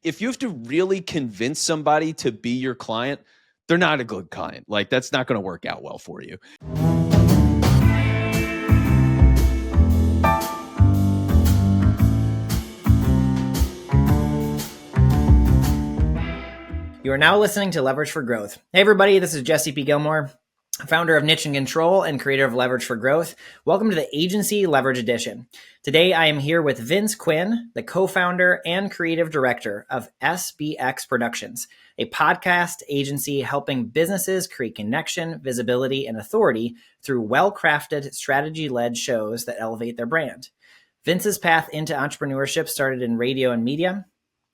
if you have to really convince somebody to be your client, they're not a good client. Like, that's not going to work out well for you. You are now listening to Leverage for Growth. Hey everybody, this is Jesse P. Gilmore, founder of Niche and Control and creator of Leverage for Growth. Welcome to the Agency Leverage Edition. Today I am here with Vince Quinn, the co-founder and creative director of SBX Productions, a podcast agency helping businesses create connection, visibility, and authority through well-crafted, strategy-led shows that elevate their brand. Vince's path into entrepreneurship started in radio and media,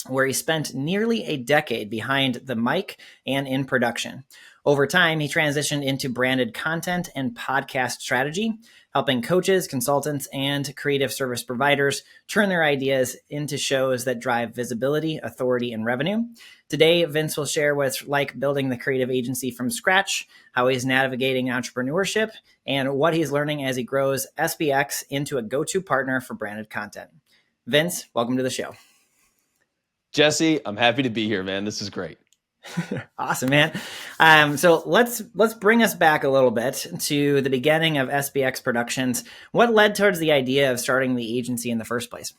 where he spent nearly a decade behind the mic and in production. Over time, he transitioned into branded content and podcast strategy, helping coaches, consultants, and creative service providers turn their ideas into shows that drive visibility, authority, and revenue. Today, Vince will share what it's like building the creative agency from scratch, how he's navigating entrepreneurship, and what he's learning as he grows SBX into a go-to partner for branded content. Vince, welcome to the show. Jesse, I'm happy to be here, man. This is great. Awesome, man. So let's bring us back a little bit to the beginning of SBX Productions. What led towards the idea of starting the agency in the first place?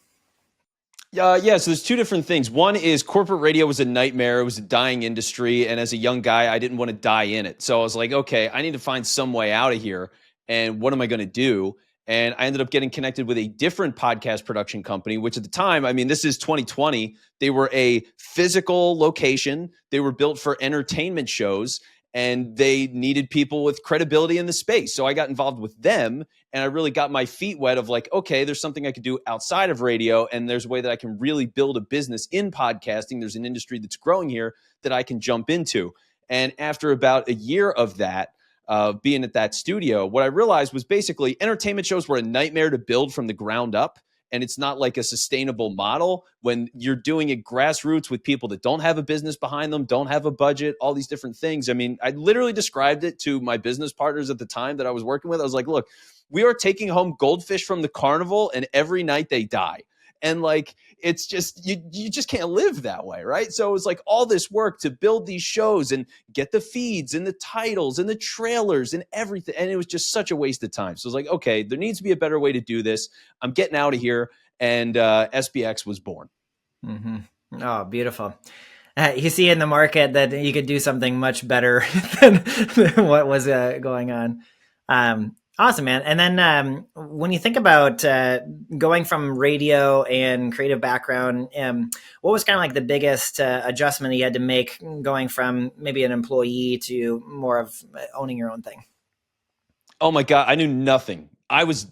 So there's two different things. One is corporate radio was a nightmare. It was a dying industry. And as a young guy, I didn't want to die in it. So I was like, okay, I need to find some way out of here. And what am I going to do? And I ended up getting connected with a different podcast production company, which at the time, I mean, this is 2020. They were a physical location. They were built for entertainment shows, and they needed people with credibility in the space. So I got involved with them, and I really got my feet wet of like, okay, there's something I could do outside of radio, and there's a way that I can really build a business in podcasting. There's an industry that's growing here that I can jump into. And after about a year of that, being at that studio, what I realized was basically entertainment shows were a nightmare to build from the ground up. And it's not like a sustainable model when you're doing it grassroots with people that don't have a business behind them, don't have a budget, all these different things. I mean, I literally described it to my business partners at the time that I was working with. I was like, look, we are taking home goldfish from the carnival and every night they die. And like, it's just, you just can't live that way, right? So it was like all this work to build these shows and get the feeds and the titles and the trailers and everything. And it was just such a waste of time. So I was like, okay, there needs to be a better way to do this. I'm getting out of here. And SBX was born. Mm-hmm. Oh, beautiful. You see in the market that you could do something much better than what was going on. Awesome, man. And then when you think about going from radio and creative background, what was kind of like the biggest adjustment you had to make going from maybe an employee to more of owning your own thing? Oh my God, I knew nothing. I was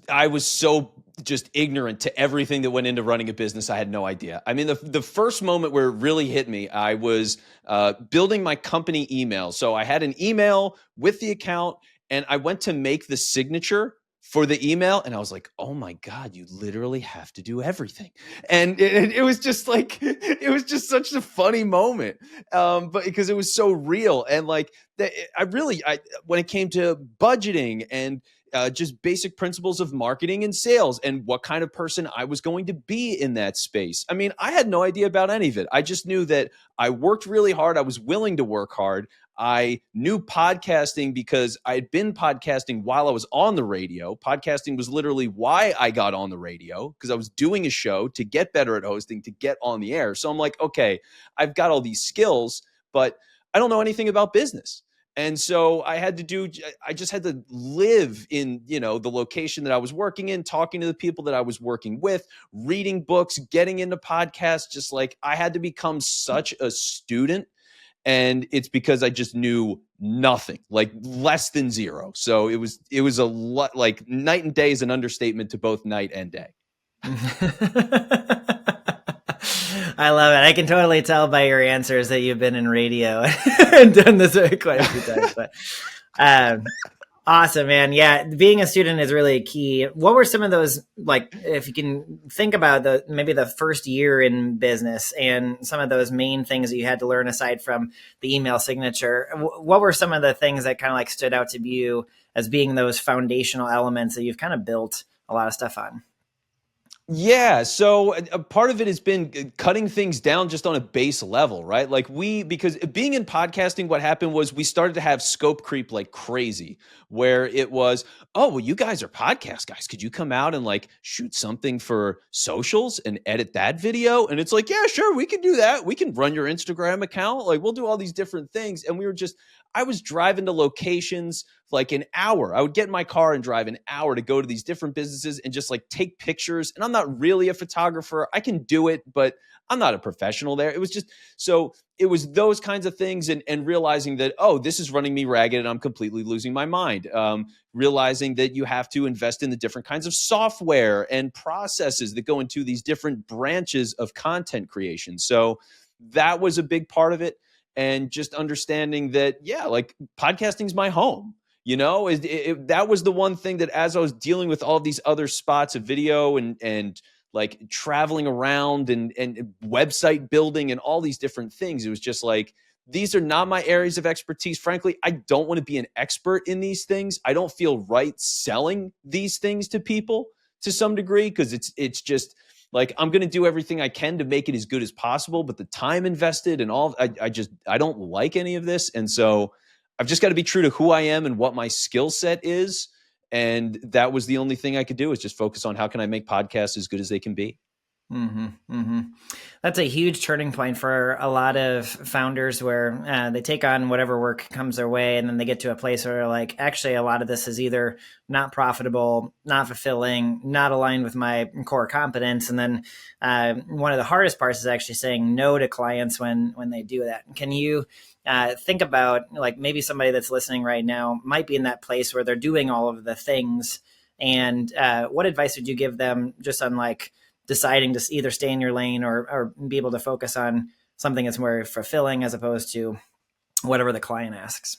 so just ignorant to everything that went into running a business. I had no idea. I mean, the first moment where it really hit me, I was building my company email. So I had an email with the account, and I went to make the signature for the email, and I was like, oh my God, you literally have to do everything. And it was just like, it was just such a funny moment, but because it was so real. And like, when it came to budgeting and just basic principles of marketing and sales and what kind of person I was going to be in that space. I mean, I had no idea about any of it. I just knew that I worked really hard. I was willing to work hard. I knew podcasting because I had been podcasting while I was on the radio. Podcasting was literally why I got on the radio, because I was doing a show to get better at hosting, to get on the air. So I'm like, okay, I've got all these skills, but I don't know anything about business. And so I just had to live in, the location that I was working in, talking to the people that I was working with, reading books, getting into podcasts. Just like I had to become such a student. And it's because I just knew nothing, like less than zero. So it was a lot, like night and day is an understatement to both night and day. I love it. I can totally tell by your answers that you've been in radio and done this quite a few times. But awesome, man. Yeah, being a student is really key. What were some of those, like, if you can think about maybe the first year in business and some of those main things that you had to learn aside from the email signature? What were some of the things that kind of like stood out to you as being those foundational elements that you've kind of built a lot of stuff on? Yeah, so a part of it has been cutting things down just on a base level, right? Like because being in podcasting, what happened was we started to have scope creep like crazy, where it was, oh, well, you guys are podcast guys. Could you come out and like shoot something for socials and edit that video? And it's like, yeah, sure, we can do that. We can run your Instagram account. Like we'll do all these different things. And I was driving to locations like an hour. I would get in my car and drive an hour to go to these different businesses and just like take pictures. And I'm not really a photographer. I can do it, but I'm not a professional there. It was those kinds of things and realizing that, oh, this is running me ragged and I'm completely losing my mind. Realizing that you have to invest in the different kinds of software and processes that go into these different branches of content creation. So that was a big part of it. And just understanding that, yeah, like podcasting's my home. That was the one thing that as I was dealing with all these other spots of video and like traveling around and website building and all these different things, it was just like, these are not my areas of expertise. Frankly, I don't want to be an expert in these things. I don't feel right selling these things to people to some degree, because it's just like, I'm going to do everything I can to make it as good as possible, but the time invested and all, I don't like any of this. And so I've just got to be true to who I am and what my skill set is. And that was the only thing I could do, is just focus on how can I make podcasts as good as they can be. Mm-hmm, mm-hmm. That's a huge turning point for a lot of founders, where they take on whatever work comes their way, and then they get to a place where they're like, actually, a lot of this is either not profitable, not fulfilling, not aligned with my core competence. And then one of the hardest parts is actually saying no to clients when they do that. Can you think about, like, maybe somebody that's listening right now might be in that place where they're doing all of the things, and what advice would you give them just on like deciding to either stay in your lane or be able to focus on something that's more fulfilling as opposed to whatever the client asks?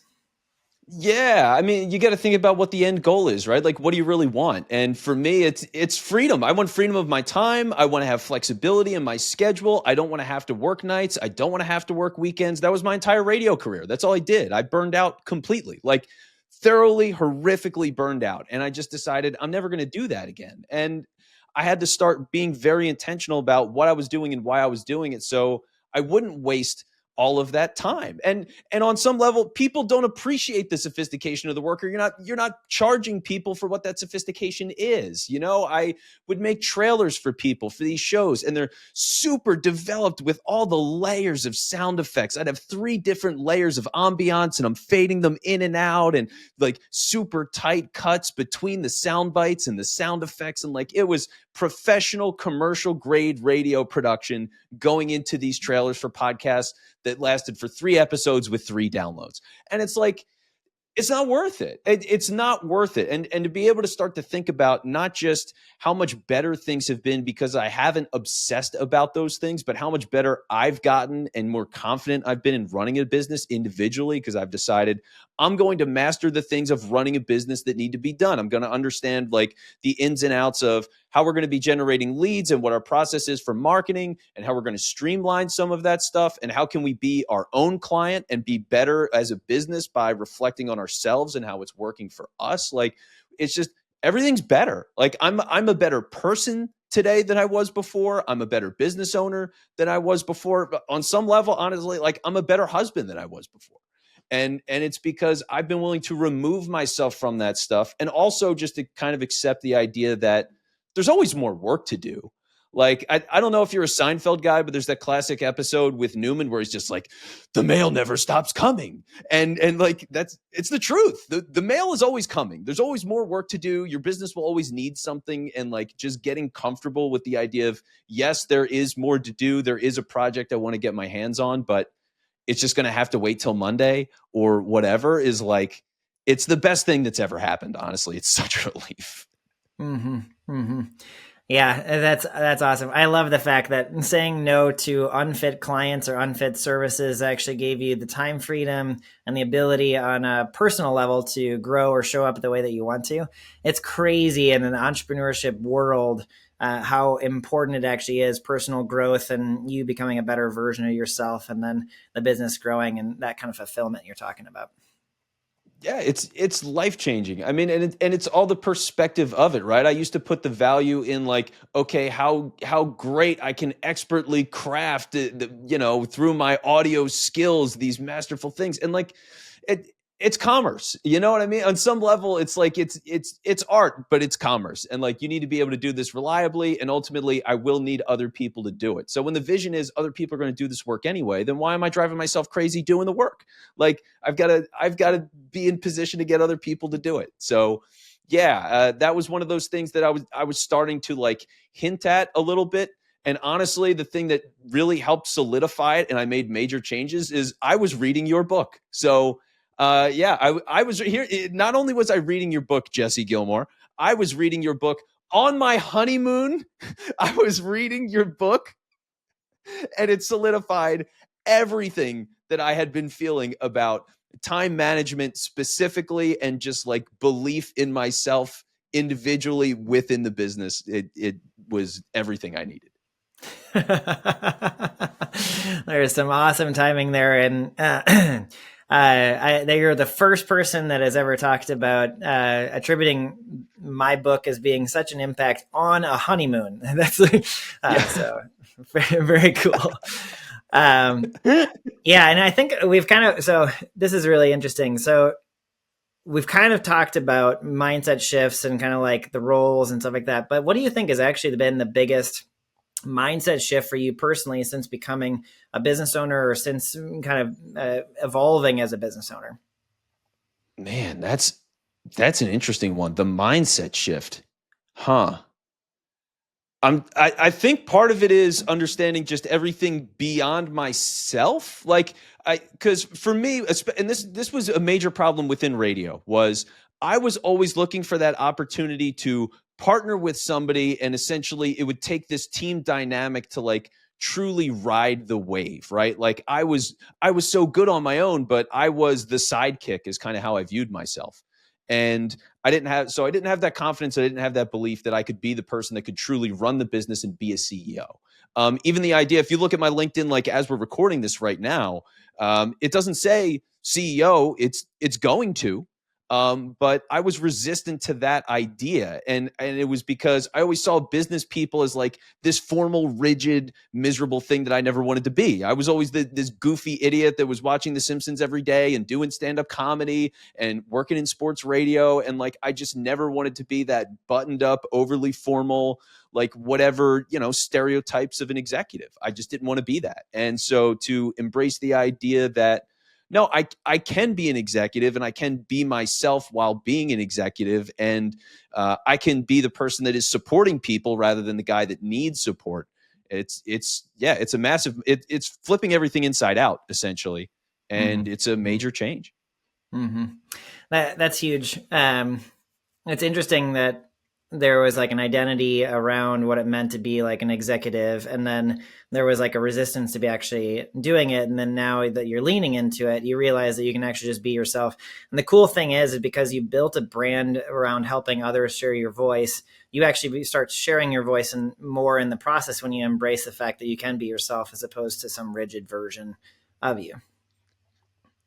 Yeah, I mean, you got to think about what the end goal is, right? Like, what do you really want? And for me, it's freedom. I want freedom of my time. I want to have flexibility in my schedule. I don't want to have to work nights. I don't want to have to work weekends. That was my entire radio career. That's all I did. I burned out completely, like thoroughly, horrifically burned out. And I just decided I'm never going to do that again. And I had to start being very intentional about what I was doing and why I was doing it, so I wouldn't waste all of that time. And on some level, people don't appreciate the sophistication of the work, or you're not charging people for what that sophistication is. I would make trailers for people for these shows, and they're super developed with all the layers of sound effects. I'd have 3 different layers of ambiance, and I'm fading them in and out, and like super tight cuts between the sound bites and the sound effects. And like, it was professional commercial grade radio production going into these trailers for podcasts that lasted for 3 episodes with 3 downloads. And it's like, it's not worth it. It's not worth it. And to be able to start to think about not just how much better things have been because I haven't obsessed about those things, but how much better I've gotten and more confident I've been in running a business individually, because I've decided I'm going to master the things of running a business that need to be done. I'm going to understand like the ins and outs of how we're going to be generating leads and what our process is for marketing, and how we're going to streamline some of that stuff, and how can we be our own client and be better as a business by reflecting on ourselves and how it's working for us. Like, it's just, everything's better. Like, I'm a better person today than I was before. I'm a better business owner than I was before. But on some level, honestly, like, I'm a better husband than I was before. And it's because I've been willing to remove myself from that stuff, and also just to kind of accept the idea that there's always more work to do. Like, I don't know if you're a Seinfeld guy, but there's that classic episode with Newman where he's just like, the mail never stops coming. And like, it's the truth. The mail is always coming. There's always more work to do. Your business will always need something. And like, just getting comfortable with the idea of, yes, there is more to do. There is a project I want to get my hands on, but it's just going to have to wait till Monday or whatever, is like, it's the best thing that's ever happened. Honestly, it's such a relief. Mm-hmm, mm-hmm. Yeah, that's awesome. I love the fact that saying no to unfit clients or unfit services actually gave you the time freedom and the ability on a personal level to grow or show up the way that you want to. It's crazy in an entrepreneurship world how important it actually is, personal growth and you becoming a better version of yourself, and then the business growing and that kind of fulfillment you're talking about. Yeah, it's life changing. I mean, and it's all the perspective of it, right? I used to put the value in like, okay, how great I can expertly craft, through my audio skills, these masterful things, and like, it it's commerce. You know what I mean? On some level, it's like it's art, but it's commerce, and like you need to be able to do this reliably, and ultimately, I will need other people to do it. So when the vision is other people are going to do this work anyway, then why am I driving myself crazy doing the work? Like I've got to be in position to get other people to do it. So yeah, that was one of those things that I was starting to like hint at a little bit. And honestly, the thing that really helped solidify it and I made major changes is I was reading your book. So yeah, I was here. Not only was I reading your book, Jesse Gilmore, I was reading your book on my honeymoon. I was reading your book, and it solidified everything that I had been feeling about time management specifically, and just like belief in myself individually within the business. It was everything I needed. There's some awesome timing there, and you're the first person that has ever talked about attributing my book as being such an impact on a honeymoon. That's Yeah. so very, very cool. Yeah, and I think we've kind of, so this is really interesting. So we've kind of talked about mindset shifts and kind of like the roles and stuff like that. But what do you think has actually been the biggest mindset shift for you personally since becoming a business owner, or since kind of evolving as a business owner? Man, that's an interesting one. The mindset shift. Huh. I think part of it is understanding just everything beyond myself. Like because for me, and this was a major problem within radio, was I was always looking for that opportunity to partner with somebody, and essentially it would take this team dynamic to like truly ride the wave, right? Like I was so good on my own, but I was the sidekick is kind of how I viewed myself. And I didn't have that confidence. I didn't have that belief that I could be the person that could truly run the business and be a CEO. Even the idea, if you look at my LinkedIn, like as we're recording this right now, it doesn't say CEO. It's going to, but I was resistant to that idea, and it was because I always saw business people as like this formal, rigid, miserable thing that I never wanted to be. I was always this goofy idiot that was watching The Simpsons every day and doing stand-up comedy and working in sports radio, and like I just never wanted to be that buttoned up, overly formal, like whatever, stereotypes of an executive. I just didn't want to be that. And so to embrace the idea that no, I can be an executive, and I can be myself while being an executive, and I can be the person that is supporting people rather than the guy that needs support. It's a massive, it's flipping everything inside out essentially, and Mm-hmm. it's a major change. Mm-hmm. That's huge. It's interesting that there was like an identity around what it meant to be like an executive, and then there was like a resistance to be actually doing it. And then now that you're leaning into it, you realize that you can actually just be yourself. And the cool thing is because you built a brand around helping others share your voice, you actually start sharing your voice and more in the process when you embrace the fact that you can be yourself as opposed to some rigid version of you.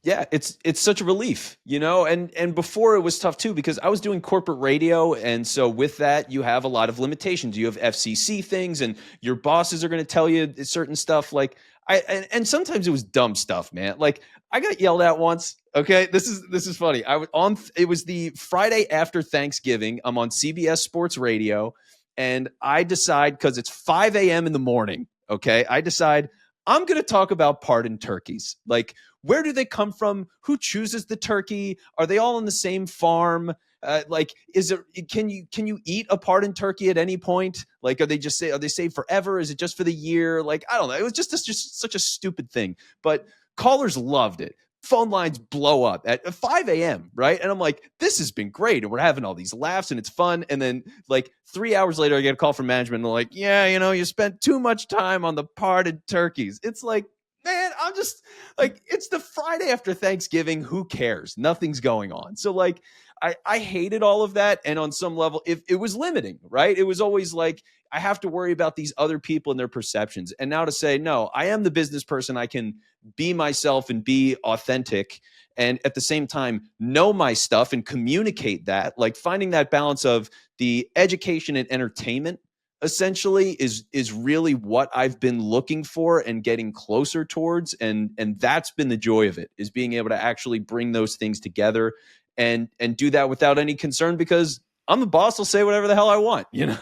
Yeah, it's such a relief, and before it was tough too, because I was doing corporate radio, and so with that you have a lot of limitations. You have FCC things, and your bosses are going to tell you certain stuff. Like and sometimes it was dumb stuff, man. Like I got yelled at once. Okay, this is funny. I was on. It was the Friday after Thanksgiving. I'm on CBS Sports Radio, and I decide, because it's 5 a.m. in the morning. Okay, I decide I'm going to talk about pardoned turkeys. Like, where do they come from? Who chooses the turkey? Are they all on the same farm? Like, is it can you eat a pardoned turkey at any point? Like, are they saved forever? Is it just for the year? Like, I don't know. It was just such a stupid thing. But callers loved it. Phone lines blow up at 5 a.m. Right, and I'm like, this has been great, and we're having all these laughs, and it's fun. And then like 3 hours later, I get a call from management, and they're like, yeah, you spent too much time on the pardoned turkeys. It's like, man, I'm just like, it's the Friday after Thanksgiving. Who cares? Nothing's going on. So like, I hated all of that. And on some level, if it was limiting, right? It was always like, I have to worry about these other people and their perceptions. And now to say, no, I am the business person. I can be myself and be authentic. And at the same time, know my stuff and communicate that, like finding that balance of the education and entertainment essentially is really what I've been looking for and getting closer towards, and that's been the joy of it, is being able to actually bring those things together and do that without any concern, because I'm the boss. I'll say whatever the hell I want, you know.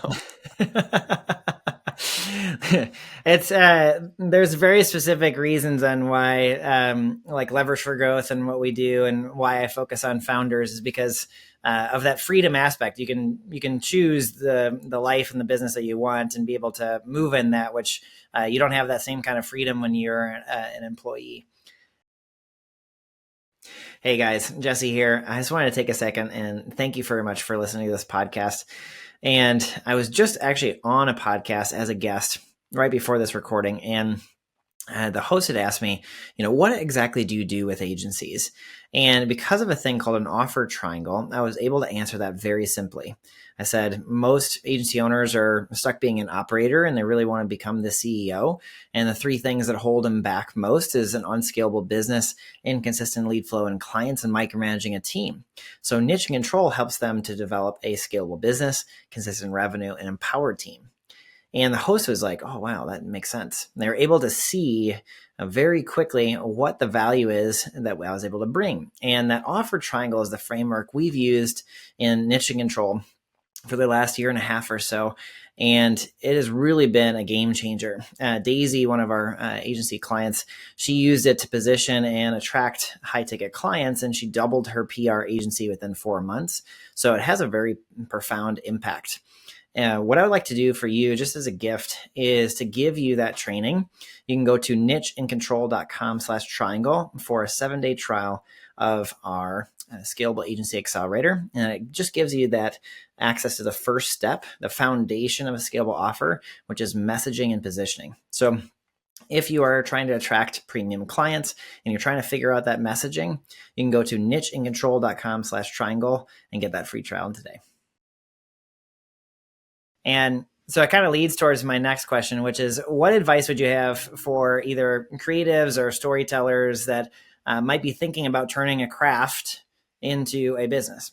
It's there's very specific reasons on why like leverage for growth and what we do, and why I focus on founders is because of that freedom aspect. You can choose the life and the business that you want and be able to move in that, which you don't have that same kind of freedom when you're an employee. Hey guys, Jesse here. I just wanted to take a second and thank you very much for listening to this podcast. And I was just actually on a podcast as a guest right before this recording, and the host had asked me, what exactly do you do with agencies? And because of a thing called an offer triangle, I was able to answer that very simply. I said, most agency owners are stuck being an operator and they really want to become the CEO. And the three things that hold them back most is an unscalable business, inconsistent lead flow and clients, and micromanaging a team. So niche and control helps them to develop a scalable business, consistent revenue, and empowered team. And the host was like, oh, wow, that makes sense. And they were able to see very quickly what the value is that I was able to bring. And that offer triangle is the framework we've used in niche and control for the last year and a half or so. And it has really been a game changer. Daisy, one of our agency clients, she used it to position and attract high ticket clients, and she doubled her PR agency within 4 months. So it has a very profound impact. What I would like to do for you, just as a gift, is to give you that training. You can go to nicheandcontrol.com/triangle for a 7-day trial of our Scalable Agency Accelerator. And it just gives you that access to the first step, the foundation of a scalable offer, which is messaging and positioning. So if you are trying to attract premium clients and you're trying to figure out that messaging, you can go to nicheandcontrol.com/triangle and get that free trial today. And so it kind of leads towards my next question, which is, what advice would you have for either creatives or storytellers that might be thinking about turning a craft into a business?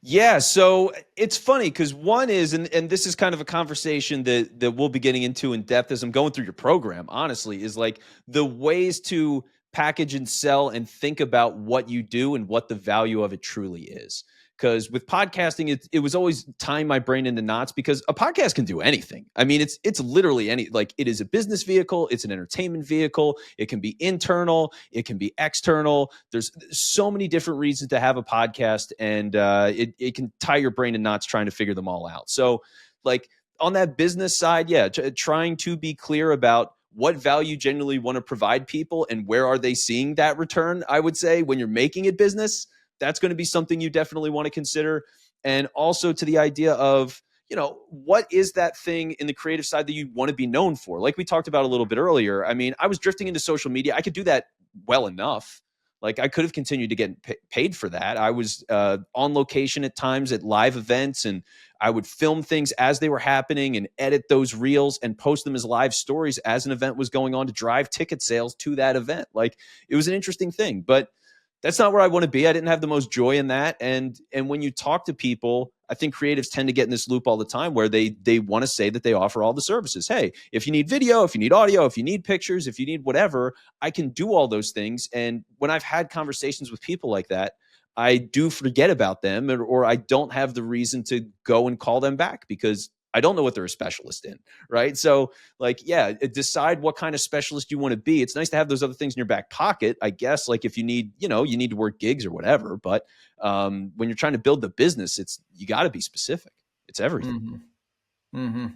Yeah, so it's funny because one is, and this is kind of a conversation that we'll be getting into in depth as I'm going through your program, honestly, is like the ways to package and sell and think about what you do and what the value of it truly is. Because with podcasting, it was always tying my brain into knots, because a podcast can do anything. I mean, it's literally like, it is a business vehicle, it's an entertainment vehicle, it can be internal, it can be external. There's so many different reasons to have a podcast, and it can tie your brain in knots trying to figure them all out. So, like, on that business side, yeah, trying to be clear about what value genuinely want to provide people and where are they seeing that return. I would say when you're making it business, that's going to be something you definitely want to consider. And also to the idea of, what is that thing in the creative side that you want to be known for? Like we talked about a little bit earlier. I mean, I was drifting into social media. I could do that well enough. Like, I could have continued to get paid for that. I was on location at times at live events, and I would film things as they were happening and edit those reels and post them as live stories as an event was going on to drive ticket sales to that event. Like, it was an interesting thing, but that's not where I want to be. I didn't have the most joy in that. And when you talk to people, I think creatives tend to get in this loop all the time where they want to say that they offer all the services. Hey, if you need video, if you need audio, if you need pictures, if you need whatever, I can do all those things. And when I've had conversations with people like that, I do forget about them, or I don't have the reason to go and call them back because I don't know what they're a specialist in, right? So, like, yeah, decide what kind of specialist you want to be. It's nice to have those other things in your back pocket, I guess. Like, if you need, you need to work gigs or whatever. But when you're trying to build the business, you got to be specific. It's everything. Mm-hmm. Mm-hmm.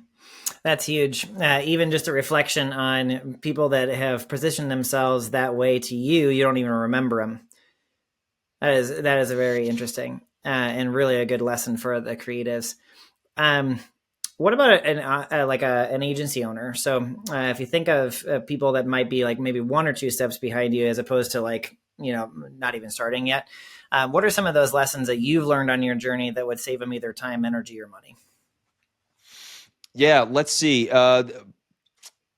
That's huge. Even just a reflection on people that have positioned themselves that way to you, you don't even remember them. That is a very interesting and really a good lesson for the creatives. What about an agency owner? So if you think of people that might be like maybe one or two steps behind you, as opposed to like, not even starting yet, what are some of those lessons that you've learned on your journey that would save them either time, energy, or money? Yeah, let's see.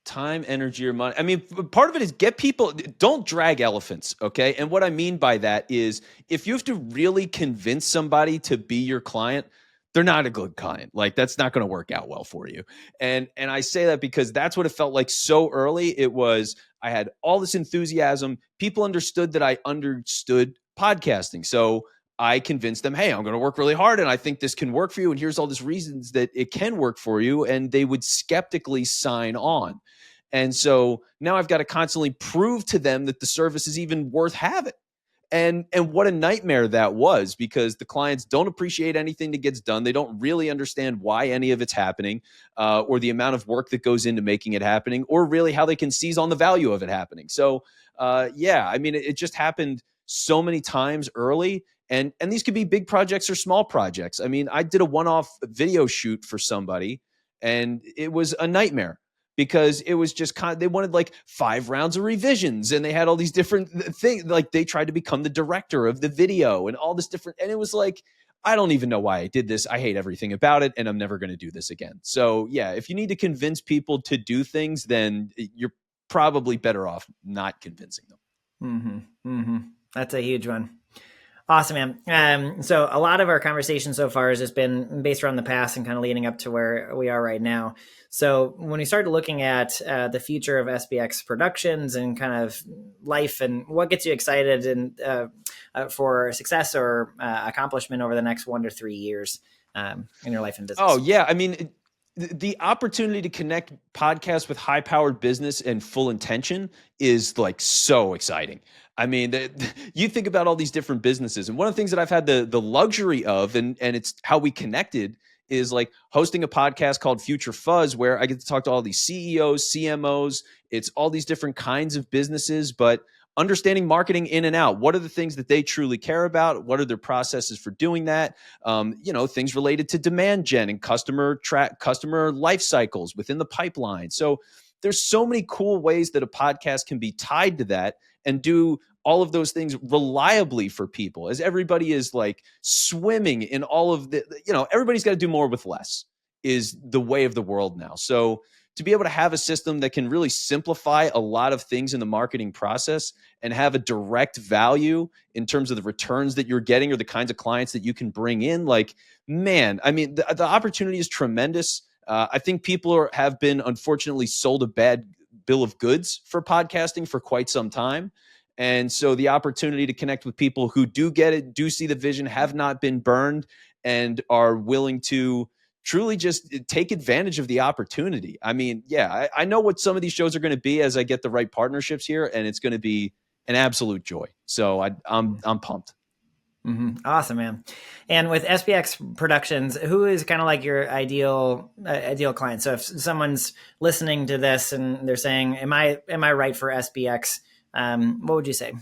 Time, energy, or money. I mean, part of it is get people, don't drag elephants, okay? And what I mean by that is if you have to really convince somebody to be your client, they're not a good client. Like that's not going to work out well for you. And I say that because that's what it felt like so early. It was I had all this enthusiasm. People understood that I understood podcasting. So I convinced them, hey, I'm going to work really hard and I think this can work for you. And here's all these reasons that it can work for you. And they would skeptically sign on. And so now I've got to constantly prove to them that the service is even worth having. And what a nightmare that was, because the clients don't appreciate anything that gets done. They don't really understand why any of it's happening, or the amount of work that goes into making it happening, or really how they can seize on the value of it happening. So yeah, I mean, it just happened so many times early. And these could be big projects or small projects. I mean, I did a one-off video shoot for somebody, and it was a nightmare because it was just they wanted like 5 rounds of revisions and they had all these different things. Like they tried to become the director of the video and all this different. And it was like, I don't even know why I did this. I hate everything about it and I'm never going to do this again. So yeah, if you need to convince people to do things, then you're probably better off not convincing them. That's a huge one. Awesome, man. So a lot of our conversation so far has just been based around the past and kind of leading up to where we are right now. So when we started looking at the future of SBX Productions and kind of life and what gets you excited and for success or accomplishment over the next 1 to 3 years in your life and business. Oh yeah, I mean, the opportunity to connect podcasts with high-powered business and full intention is like so exciting. I mean, you think about all these different businesses, and one of the things that I've had the luxury of, and it's how we connected, is like hosting a podcast called Future Fuzz, where I get to talk to all these CEOs, CMOs. It's all these different kinds of businesses, but understanding marketing in and out. What are the things that they truly care about? What are their processes for doing that? Things related to demand gen and customer life cycles within the pipeline. So there's so many cool ways that a podcast can be tied to that and do all of those things reliably for people, as everybody is like swimming in all of everybody's got to do more with less is the way of the world now. So to be able to have a system that can really simplify a lot of things in the marketing process and have a direct value in terms of the returns that you're getting or the kinds of clients that you can bring in, like, man, I mean, the opportunity is tremendous. I think people have been unfortunately sold a bad bill of goods for podcasting for quite some time. And so the opportunity to connect with people who do get it, do see the vision, have not been burned, and are willing to truly just take advantage of the opportunity. I mean, yeah, I know what some of these shows are going to be as I get the right partnerships here, and it's going to be an absolute joy. So I'm pumped. Awesome, man. And with SBX Productions, who is kind of like your ideal client? So if someone's listening to this and they're saying, "Am I right for SBX?" What would you say?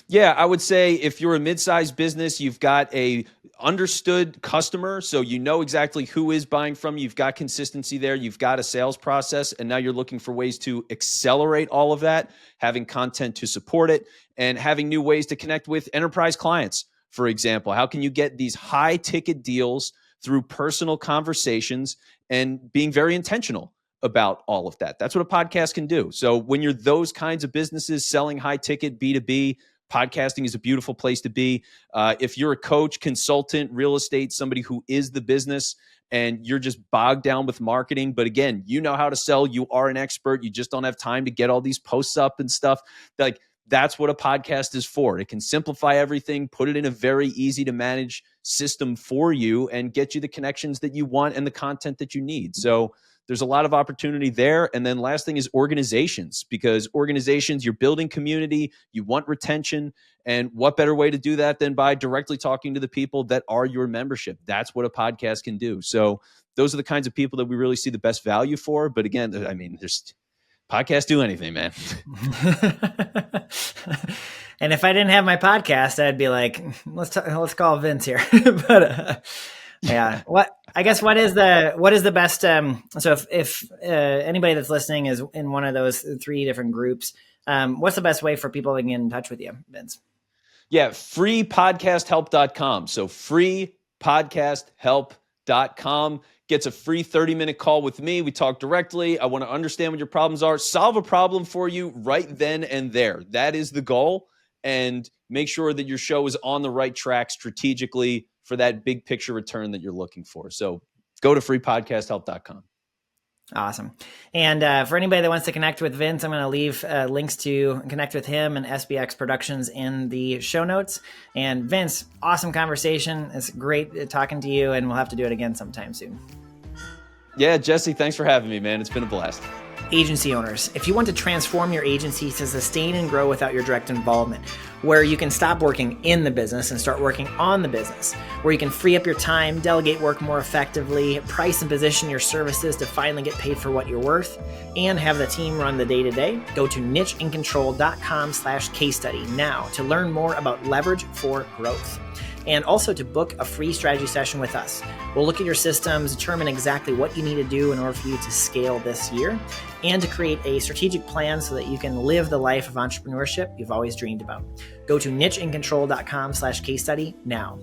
Yeah, I would say if you're a mid-sized business, you've got a understood customer, so you know exactly who is buying from you. You've got consistency there. You've got a sales process, and now you're looking for ways to accelerate all of that, having content to support it, and having new ways to connect with enterprise clients. For example, how can you get these high-ticket deals through personal conversations and being very intentional about all of that? That's what a podcast can do. So when you're those kinds of businesses selling high-ticket B2B, podcasting is a beautiful place to be. If you're a coach, consultant, real estate, somebody who is the business and you're just bogged down with marketing, but again, you know how to sell, you are an expert, you just don't have time to get all these posts up and stuff. Like, that's what a podcast is for. It can simplify everything, put it in a very easy to manage system for you, and get you the connections that you want and the content that you need. So there's a lot of opportunity there. And then last thing is organizations, because organizations, you're building community, you want retention. And what better way to do that than by directly talking to the people that are your membership? That's what a podcast can do. So those are the kinds of people that we really see the best value for. But again, I mean, there's podcasts do anything, man. And if I didn't have my podcast, I'd be like, let's call Vince here. But Yeah. What is the best? So if anybody that's listening is in one of those three different groups, what's the best way for people to get in touch with you, Vince? Yeah, freepodcasthelp.com. So freepodcasthelp.com gets a free 30-minute call with me. We talk directly. I want to understand what your problems are, solve a problem for you right then and there. That is the goal. And make sure that your show is on the right track strategically for that big picture return that you're looking for. So go to freepodcasthelp.com. Awesome. And for anybody that wants to connect with Vince, I'm going to leave links to connect with him and SBX Productions in the show notes. And Vince, awesome conversation. It's great talking to you, and we'll have to do it again sometime soon. Yeah, Jesse, thanks for having me, man. It's been a blast. Agency owners, if you want to transform your agency to sustain and grow without your direct involvement, where you can stop working in the business and start working on the business, where you can free up your time, delegate work more effectively, price and position your services to finally get paid for what you're worth, and have the team run the day-to-day, go to nicheandcontrol.com/case study now to learn more about leverage for growth. And also to book a free strategy session with us. We'll look at your systems, determine exactly what you need to do in order for you to scale this year, and to create a strategic plan so that you can live the life of entrepreneurship you've always dreamed about. Go to nicheandcontrol.com/case study now.